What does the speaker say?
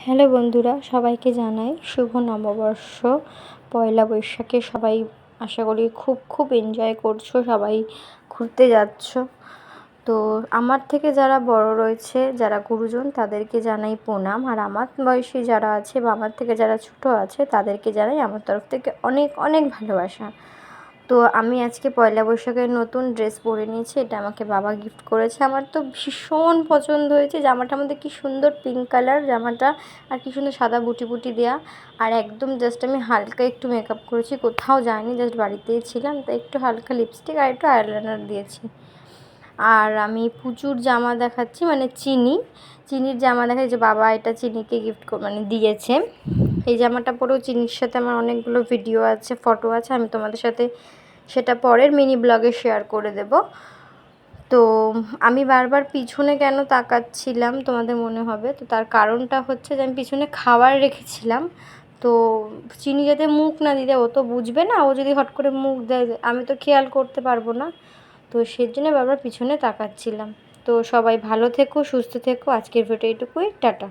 Hello বন্ধুরা, সবাইকে জানাই শুভ নববর্ষ। পয়লা বৈশাখে সবাই আশা করি খুব এনজয় করছো, সবাই ঘুরতে যাচ্ছ। তো আমার থেকে যারা বড় রয়েছে, যারা গুরুজন, তাদেরকে জানাই প্রণাম। আর আমার বয়সী যারা আছে বা আমার থেকে যারা ছোট আছে তাদেরকে জানাই আমার তরফ থেকে অনেক অনেক ভালোবাসা। তো আমি আজকে পয়লা বৈশাখের নতুন ড্রেস পরে নিয়েছি। এটা আমাকে বাবা গিফট করেছে। আমার তো ভীষণ পছন্দ হয়েছে। জামাটার মধ্যে কী সুন্দর পিঙ্ক কালার জামাটা, আর কী সুন্দর সাদা বুটি বুটি দেওয়া। আর একদম জাস্ট আমি হালকা একটু মেকআপ করেছি, কোথাও যাইনি, জাস্ট বাড়িতেই ছিলাম, তাই একটু হালকা লিপস্টিক আর একটু আইলাইনার দিয়েছি। আর আমি পুজোর জামা দেখাচ্ছি, মানে চিনির জামা দেখাচ্ছি, যে বাবা এটা চিনিকে গিফট দিয়েছে। এই জামাটা পরেও চিনির সাথে আমার অনেকগুলো ভিডিও আছে, ফটো আছে, আমি তোমাদের সাথে সেটা পরের মিনি ব্লগে শেয়ার করে দেব। তো আমি বারবার পিছনে কেন তাকাচ্ছিলাম তোমাদের মনে হবে, তো তার কারণটা হচ্ছে যে আমি পিছনে খাবার রেখেছিলাম। তো চিনি যাতে মুখ না দিতে, ও তো বুঝবে না, ও যদি হট করে মুখ দেয় আমি তো খেয়াল করতে পারবো না। তো সেই জন্য বারবার পিছনে তাকাচ্ছিলাম। তো সবাই ভালো থেকো, সুস্থ থেকো। আজকের ভিডিও এইটুকুই, টাটা।